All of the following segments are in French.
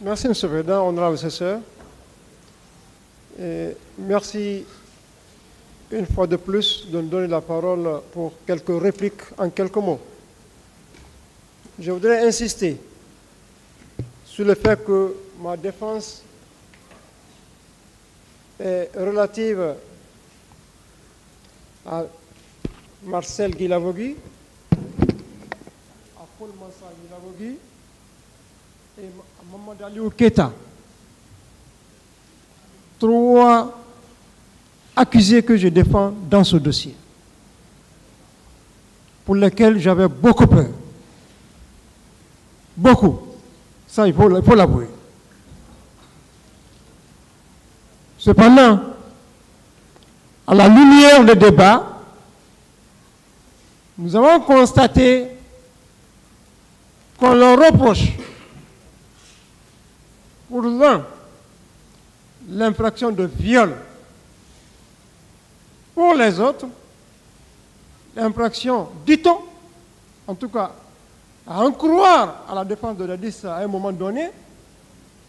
Merci, M. le Président, honorable assesseur. Et merci une fois de plus de me donner la parole pour quelques répliques en quelques mots. Je voudrais insister sur le fait que ma défense est relative à Marcel Guilavogui, à Paul Mansa Guilavogui et à Mamadou Aliou Keita. Trois accusés que je défends dans ce dossier, pour lesquels j'avais beaucoup peur. Beaucoup. Ça, il faut l'avouer. Cependant, à la lumière des débats, nous avons constaté qu'on leur reproche, pour l'un, l'infraction de viol. Pour les autres, l'infraction, dit-on, en tout cas, à en croire à la défense de la DIS à un moment donné,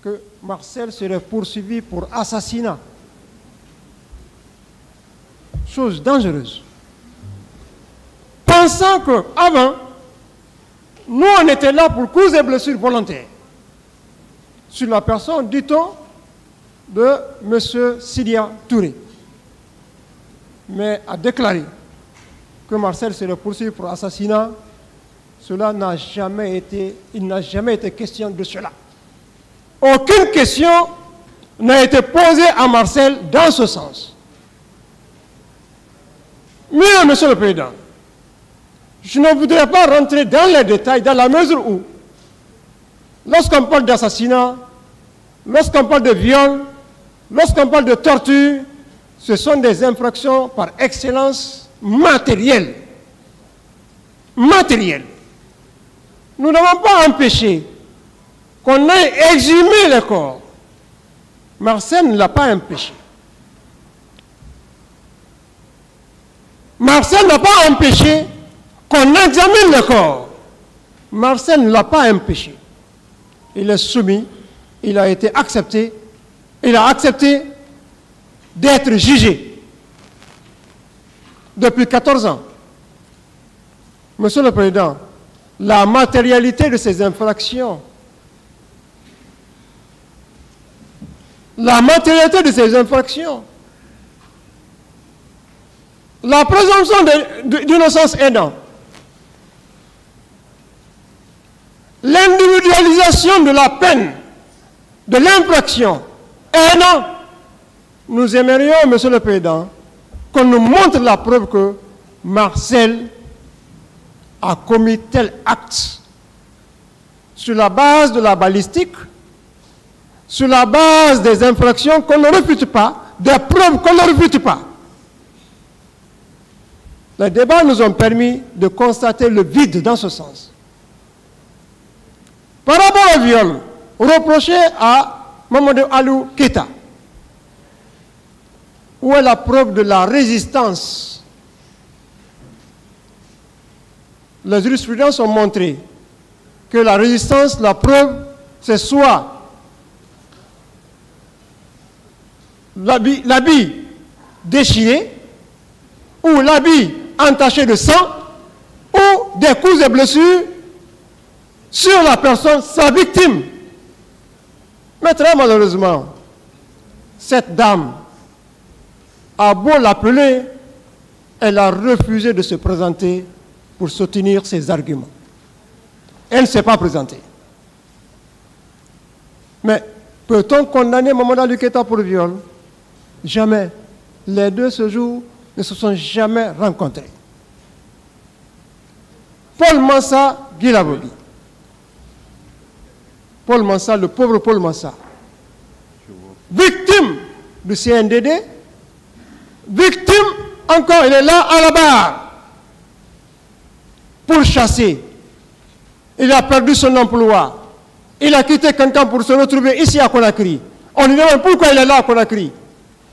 que Marcel serait poursuivi pour assassinat. Chose dangereuse. Pensant qu'avant, nous on était là pour causes et blessures volontaires sur la personne, dit-on, de M. Sidia Touré. Mais a déclaré que Marcel serait poursuivi pour assassinat, cela n'a jamais été, il n'a jamais été question de cela. Aucune question n'a été posée à Marcel dans ce sens. Mais, Monsieur le Président, je ne voudrais pas rentrer dans les détails dans la mesure où, lorsqu'on parle d'assassinat, lorsqu'on parle de viol, lorsqu'on parle de torture, ce sont des infractions par excellence matérielles. Matérielles. Nous n'avons pas empêché qu'on ait exhumé le corps. Marcel ne l'a pas empêché. Marcel n'a pas empêché qu'on examine le corps. Marcel ne l'a pas empêché. Il est soumis, il a été accepté, il a accepté d'être jugé depuis 14 ans. Monsieur le Président, la matérialité de ces infractions, la présomption d'innocence aidant, l'individualisation de la peine, de l'infraction aidant, nous aimerions, Monsieur le Président, qu'on nous montre la preuve que Marcel a commis tel acte sur la base de la balistique, sur la base des infractions qu'on ne refute pas, des preuves qu'on ne refute pas. Les débats nous ont permis de constater le vide dans ce sens. Par rapport au viol reproché à Mamadou Aliou Keita, où est la preuve de la résistance? Les jurisprudences ont montré que la résistance, la preuve, c'est soit l'habit déchiré, ou l'habit entaché de sang, ou des coups et blessures sur la personne, sa victime. Mais très malheureusement, cette dame a beau l'appeler, elle a refusé de se présenter pour soutenir ses arguments. Elle ne s'est pas présentée. Mais peut-on condamner Mamadou Aliou Keita pour viol? Jamais. Les deux ce jour ne se sont jamais rencontrés. Paul Mansa Guilavogui. Paul Mansa, le pauvre Paul Mansa, victime du CNDD, victime, encore, il est là à la barre pour chasser. Il a perdu son emploi. Il a quitté Kankan pour se retrouver ici à Conakry. On lui demande pourquoi il est là à Conakry.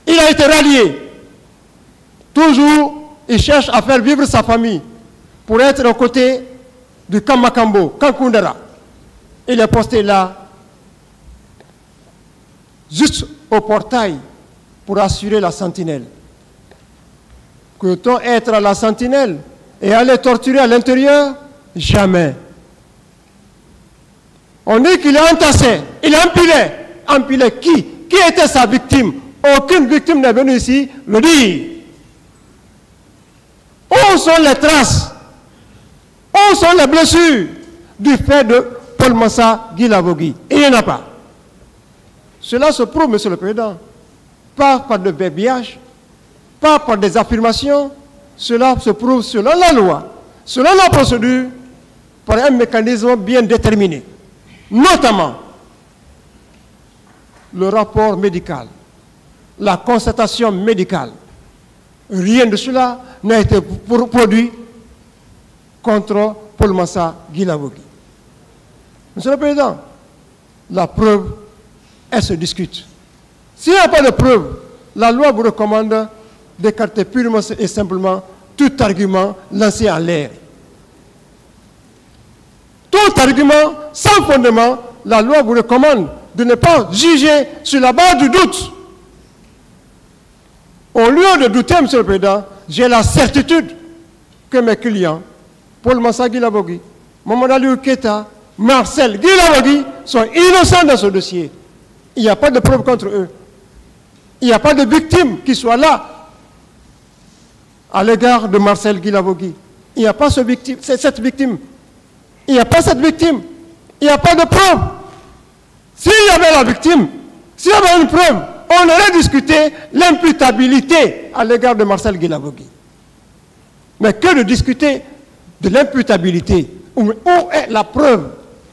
Il a été rallié. Toujours, il cherche à faire vivre sa famille pour être aux côtés du Kamakambo, Kankundara. Il est posté là juste au portail pour assurer la sentinelle. Peut-on être à la sentinelle et aller torturer à l'intérieur? Jamais. On dit qu'il est entassé, il est empilé. Empilé qui? Qui était sa victime? Aucune victime n'est venue ici le dire. Où sont les traces? Où sont les blessures du fait de Paul Moussa Guilavogui? Il n'y en a pas. Cela se prouve, Monsieur le Président, pas par de verbiage, pas par des affirmations. Cela se prouve selon la loi, selon la procédure, par un mécanisme bien déterminé. Notamment, le rapport médical, la constatation médicale. Rien de cela n'a été produit contre Paul Moussa Guilavogui. Monsieur le Président, la preuve, elle se discute. S'il n'y a pas de preuve, la loi vous recommande d'écarter purement et simplement tout argument lancé en l'air. Tout argument sans fondement, la loi vous recommande de ne pas juger sur la base du doute. Au lieu de douter, Monsieur le Président, j'ai la certitude que mes clients, Paul Moussa Guilavogui, Mamadou Aliou Keita, Marcel Guilavogui, sont innocents dans ce dossier. Il n'y a pas de preuve contre eux. Il n'y a pas de victime qui soit là à l'égard de Marcel Guilavogui. Il n'y a pas cette victime. Il n'y a pas cette victime. Il n'y a pas de preuve. S'il y avait la victime, s'il y avait une preuve, on aurait discuté l'imputabilité à l'égard de Marcel Guilavogui. Mais que de discuter de l'imputabilité? Où est la preuve?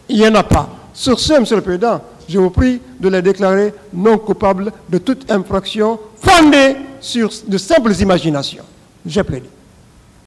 Il n'y en a pas. Sur ce, Monsieur le Président, je vous prie de les déclarer non coupables de toute infraction fondée sur de simples imaginations. J'ai plaidé.